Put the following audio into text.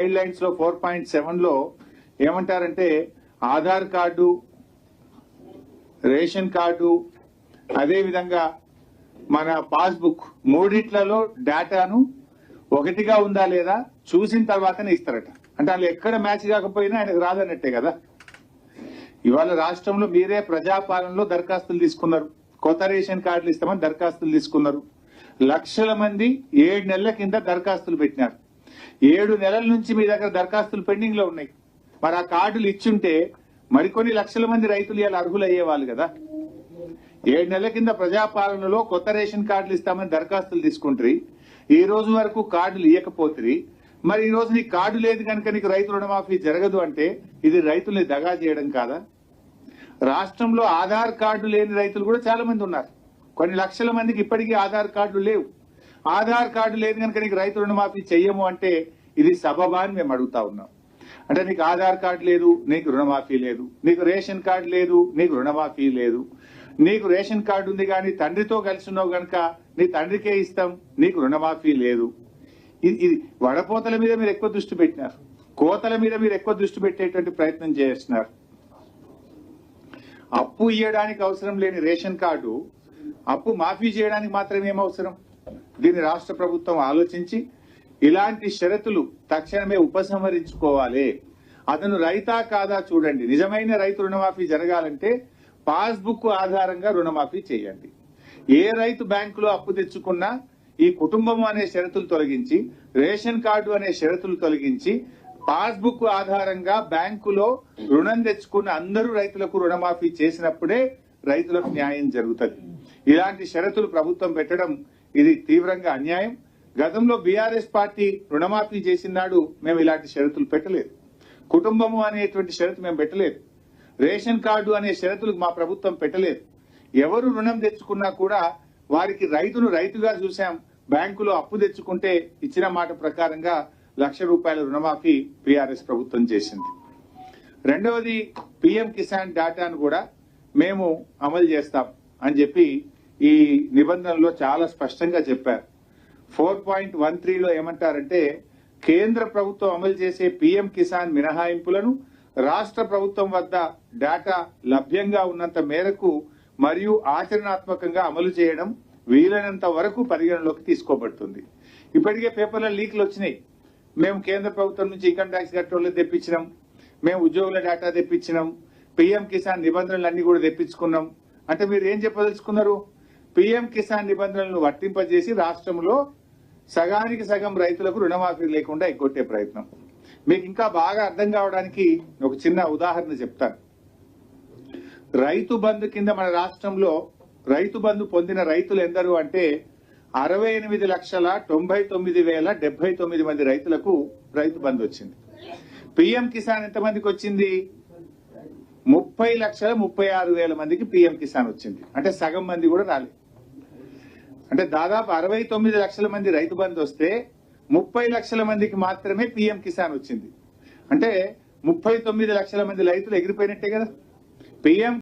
Guide lines లో 4.7 లో ఏమంటారంటే ఆధార్ కార్డు, రేషన్ కార్డు, అదే విధంగా మన పాస్బుక్ మూడిట్లలో డేటాను ఒకటిగా ఉందా లేదా చూసిన తర్వాతనే ఇస్తారట. అంటే వాళ్ళు ఎక్కడ మ్యాచ్ కాకపోయినా ఆయనకు రాదన్నట్టే కదా. ఇవాళ రాష్ట్రంలో మీరే ప్రజాపాలనలో దరఖాస్తులు తీసుకున్నారు, కొత్త రేషన్ కార్డులు ఇస్తామని దరఖాస్తులు తీసుకున్నారు. లక్షల మంది 7 నెలల కింద దరఖాస్తులు పెట్టినారు. 7 నెలల నుంచి మీ దగ్గర దరఖాస్తులు పెండింగ్ లో ఉన్నాయి. మరి ఆ కార్డులు ఇచ్చుంటే మరికొన్ని లక్షల మంది రైతులు ఇలా అర్హులు అయ్యేవాళ్ళు కదా. 7 నెలల కింద ప్రజాపాలనలో కొత్త రేషన్ కార్డులు ఇస్తామని దరఖాస్తులు తీసుకుంటారు. ఈ రోజు వరకు కార్డులు ఇవ్వకపోతుంది. మరి ఈ రోజు నీకు కార్డు లేదు కనుక నీకు రైతు రుణమాఫీ జరగదు అంటే ఇది రైతుల్ని దగా చేయడం కాదా? రాష్ట్రంలో ఆధార్ కార్డు లేని రైతులు కూడా చాలా మంది ఉన్నారు. కొన్ని లక్షల మందికి ఇప్పటికీ ఆధార్ కార్డులు లేవు. ఆధార్ కార్డు లేదు కనుక నీకు రైతు రుణమాఫీ చెయ్యము అంటే ఇది సబబా అని మేము అడుగుతా ఉన్నాం. అంటే నీకు ఆధార్ కార్డు లేదు, నీకు రుణమాఫీ లేదు. నీకు రేషన్ కార్డు లేదు, నీకు రుణమాఫీ లేదు. నీకు రేషన్ కార్డు ఉంది కానీ తండ్రితో కలిసి ఉన్నావు కనుక నీ తండ్రికే ఇస్తాం, నీకు రుణమాఫీ లేదు. ఇది వడపోతల మీద మీరు ఎక్కువ దృష్టి పెట్టినారు, కోతల మీద మీరు ఎక్కువ దృష్టి పెట్టేటువంటి ప్రయత్నం చేస్తున్నారు. అప్పు ఇవ్వడానికి అవసరం లేని రేషన్ కార్డు అప్పు మాఫీ చేయడానికి మాత్రం ఏం అవసరం? దీన్ని రాష్ట్ర ప్రభుత్వం ఆలోచించి ఇలాంటి షరతులు తక్షణమే ఉపసంహరించుకోవాలి. అతను రైతా కాదా చూడండి. నిజమైన రైతు రుణమాఫీ జరగాలంటే పాస్బుక్ ఆధారంగా రుణమాఫీ చేయండి. ఏ రైతు బ్యాంకులో అప్పు తెచ్చుకున్నా ఈ కుటుంబం అనే షరతులు తొలగించి, రేషన్ కార్డు అనే షరతులు తొలగించి, పాస్బుక్ ఆధారంగా బ్యాంకులో రుణం తెచ్చుకున్న అందరూ రైతులకు రుణమాఫీ చేసినప్పుడే రైతులకు న్యాయం జరుగుతుంది. ఇలాంటి షరతులు ప్రభుత్వం పెట్టడం ఇది తీవ్రంగా అన్యాయం. గతంలో బీఆర్ఎస్ పార్టీ రుణమాఫీ చేసిన నాడు మేము ఇలాంటి షరతులు పెట్టలేదు. కుటుంబము అనేటువంటి షరతు మేము పెట్టలేదు. రేషన్ కార్డు అనే షరతులు మా ప్రభుత్వం పెట్టలేదు. ఎవరు రుణం తెచ్చుకున్నా కూడా వారికి రైతును రైతుగా చూశాం. బ్యాంకులో అప్పు తెచ్చుకుంటే ఇచ్చిన మాట ప్రకారంగా ₹1,00,000 రుణమాఫీ బీఆర్ఎస్ ప్రభుత్వం చేసింది. రెండవది పిఎం కిసాన్ డేటాను కూడా మేము అమలు చేస్తాం అని చెప్పి ఈ నిబంధనలో చాలా స్పష్టంగా చెప్పారు. 4.13లో ఏమంటారంటే కేంద్ర ప్రభుత్వం అమలు చేసే పిఎం కిసాన్ మినహాయింపులను రాష్ట్ర ప్రభుత్వం వద్ద డేటా లభ్యంగా ఉన్నంత మేరకు మరియు ఆచరణాత్మకంగా అమలు చేయడం వీలైనంత వరకు పరిగణలోకి తీసుకోబడుతుంది. ఇప్పటికే పేపర్ల లీక్లు వచ్చినాయి. మేము కేంద్ర ప్రభుత్వం నుంచి ఇన్కమ్ ట్యాక్స్ కట్టోళ్ళు తెప్పించినాం, మేము ఉద్యోగుల డేటా తెప్పించినాం, పిఎం కిసాన్ నిబంధనలన్నీ కూడా తెప్పించుకున్నాం. అంటే మీరు ఏం చెప్పదలుచుకున్నారు? పిఎం కిసాన్ నిబంధనలను వర్తింపజేసి రాష్ట్రంలో సగానికి సగం రైతులకు రుణమాఫీ లేకుండా ఎగ్గొట్టే ప్రయత్నం. మీకు ఇంకా బాగా అర్థం కావడానికి ఒక చిన్న ఉదాహరణ చెప్తాను. రైతు బంధు కింద మన రాష్ట్రంలో రైతు బంధు పొందిన రైతులు ఎందరు అంటే 68,99,079 మంది రైతులకు రైతు బంధు వచ్చింది. పిఎం కిసాన్ ఎంతమందికి వచ్చింది? 30,36,000 మందికి పిఎం కిసాన్ వచ్చింది. అంటే సగం మంది కూడా రాలేదు. అంటే దాదాపు 69 లక్షల మంది రైతు బంధు వస్తే 30 లక్షల మందికి మాత్రమే పిఎం కిసాన్ వచ్చింది. అంటే 39 లక్షల మంది రైతులు ఎగిరిపోయినట్టే కదా. పిఎం